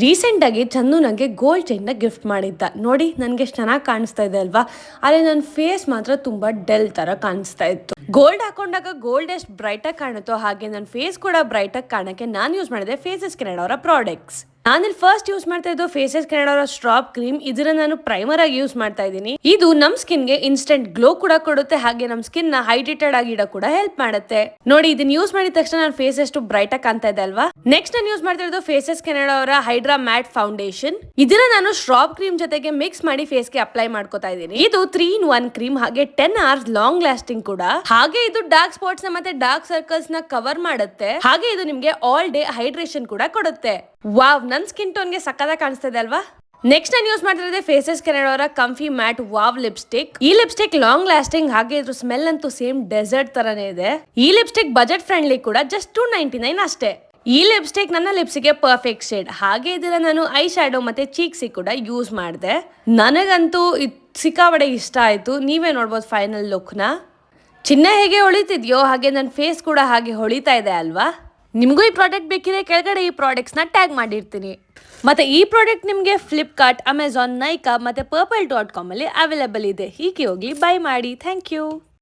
Recent ಆಗಿ ಚಂದು ನನಗೆ gold chain ನ ಗಿಫ್ಟ್ ಮಾಡಿದ್ದ. ನೋಡಿ ನನ್ಗೆ ಎಷ್ಟು ಚೆನ್ನಾಗಿ ಕಾಣಿಸ್ತಾ ಇದೆ ಅಲ್ವಾ. ಆದ್ರೆ ನನ್ನ ಫೇಸ್ ಮಾತ್ರ ತುಂಬಾ ಡೆಲ್ ತರ ಕಾಣಿಸ್ತಾ ಇತ್ತು. ಗೋಲ್ಡ್ ಹಾಕೊಂಡಾಗ ಗೋಲ್ಡ್ ಎಷ್ಟು ಬ್ರೈಟ್ ಆಗಿ ಕಾಣುತ್ತೋ ಹಾಗೆ ನನ್ನ ಫೇಸ್ ಕೂಡ ಬ್ರೈಟ್ ಆಗಿ ಕಾಣಕ್ಕೆ ನಾನು ಯೂಸ್ ಮಾಡಿದೆ ಫೇಸಸ್ ಕೆನಡಾ ಅವರ ಪ್ರಾಡಕ್ಟ್ಸ್. ನಾನಿಲ್ಲಿ ಫಸ್ಟ್ ಯೂಸ್ ಮಾಡ್ತಾ ಇದ್ದು ಫೇಸಸ್ ಕೆನಡಾ ಅವರ ಸ್ಟ್ರಾಪ್ ಕ್ರೀಮ್. ಇದನ್ನ ನಾನು ಪ್ರೈಮರ್ ಆಗಿ ಯೂಸ್ ಮಾಡ್ತಾ ಇದ್ದೀನಿ. ಇದು ನಮ್ ಸ್ಕಿನ್ ಗೆ ಇನ್ಸ್ಟೆಂಟ್ ಗ್ಲೋ ಕೂಡ ಕೊಡುತ್ತೆ, ಹಾಗೆ ನಮ್ ಸ್ಕಿನ್ ನ ಹೈಡ್ರೇಟೆಡ್ ಆಗಿ ಇಡೋ ಕೂಡ ಹೆಲ್ಪ್ ಮಾಡುತ್ತೆ. ನೋಡಿ ಇದನ್ನ ಯೂಸ್ ಮಾಡಿದ ತಕ್ಷಣ ನನ್ನ ಫೇಸ್ ಎಷ್ಟು ಬ್ರೈಟ್ ಆಗಿ ಕಾಣ್ತಾ ಇದೆ ಅಲ್ವಾ. ನೆಕ್ಸ್ಟ್ ನಾನು ಯೂಸ್ ಮಾಡ್ತಾ ಇರೋದು ಫೇಸಸ್ ಕೆನಡಾ ಅವರ ಹೈಡ್ರಾ ಮ್ಯಾಟ್ ಫೌಂಡೇಶನ್. ಇದನ್ನ ನಾನು ಸ್ಟ್ರಾಪ್ ಕ್ರೀಮ್ ಜೊತೆಗೆ ಮಿಕ್ಸ್ ಮಾಡಿ ಫೇಸ್ ಗೆ ಅಪ್ಲೈ ಮಾಡ್ಕೋತಾ ಇದ್ದೀನಿ. ಇದು 3-in-1 ಕ್ರೀಮ್, ಹಾಗೆ 10 hours ಲಾಂಗ್ ಲಾಸ್ಟಿಂಗ್ ಕೂಡ. ಹಾಗೆ ಇದು ಡಾರ್ಕ್ ಸ್ಪಾಟ್ಸ್ ನ ಮತ್ತೆ ಡಾರ್ಕ್ ಸರ್ಕಲ್ಸ್ ನ ಕವರ್ ಮಾಡುತ್ತೆ. ಹಾಗೆ ಇದು ನಿಮ್ಗೆ ಆಲ್ ಡೇ ಹೈಡ್ರೇಷನ್ ಕೂಡ ಕೊಡುತ್ತೆ. ವಾವ್, ನನ್ ಸ್ಕಿನ್ ಟೋನ್ ಗೆ ಸಕ್ಕತ್ತಾಗಿ ಕಾಣಿಸ್ತಾ ಇದೆ ಅಲ್ವಾ. ನೆಕ್ಸ್ಟ್ ನಾನು ಯೂಸ್ ಮಾಡ್ತಿರೋದೇ ಫೇಸಸ್ ಕೆನಡಾ ಅವರ ಕಂಫಿ ಮ್ಯಾಟ್ ವಾವ್ ಲಿಪ್ಸ್ಟಿಕ್. ಈ ಲಿಪ್ಸ್ಟಿಕ್ ಲಾಂಗ್ ಲಾಸ್ಟಿಂಗ್, ಹಾಗೆ ಇದ್ರ ಸ್ಮೆಲ್ ಅಂತೂ ಸೇಮ್ ಡೆಸರ್ಟ್ ತರನೇ ಇದೆ. ಈ ಲಿಪ್ಸ್ಟಿಕ್ ಬಜೆಟ್ ಫ್ರೆಂಡ್ಲಿ ಕೂಡ, ಜಸ್ಟ್ $2.99 ಅಷ್ಟೇ. ಈ ಲಿಪ್ಸ್ಟಿಕ್ ನನ್ನ ಲಿಪ್ಸಿಗೆ ಪರ್ಫೆಕ್ಟ್ ಶೇಡ್. ಹಾಗೆ ಇದನ್ನ ನಾನು ಐ ಶ್ಯಾಡೋ ಮತ್ತೆ ಚೀಕ್ಸಿ ಕೂಡ ಯೂಸ್ ಮಾಡಿದೆ. ನನಗಂತೂ ಸಿಕ್ಕಾಪಟ್ಟೆ ಇಷ್ಟ ಆಯ್ತು. ನೀವೇ ನೋಡ್ಬೋದು ಫೈನಲ್ ಲುಕ್ ನ. ಚಿನ್ನ ಹೇಗೆ ಹೊಳಿತಿದ್ಯೋ ಹಾಗೆ ನನ್ನ ಫೇಸ್ ಕೂಡ ಹಾಗೆ ಹೊಳಿತಾ ಇದೆ ಅಲ್ವಾ. ನಿಮಗೂ ಈ ಪ್ರಾಡಕ್ಟ್ ಬೇಕಿದ್ರೆ ಕೆಳಗಡೆ ಈ ಪ್ರಾಡಕ್ಟ್ಸ್ನ ಟ್ಯಾಗ್ ಮಾಡಿರ್ತೀನಿ. ಮತ್ತೆ ಈ ಪ್ರಾಡಕ್ಟ್ ನಿಮಗೆ ಫ್ಲಿಪ್ಕಾರ್ಟ್, ಅಮೆಝಾನ್, ನೈಕಾ ಮತ್ತೆ purple.com ಅಲ್ಲಿ ಅವೈಲೇಬಲ್ ಇದೆ. ಹೀಗೆ ಹೋಗಿ ಬೈ ಮಾಡಿ. Thank you.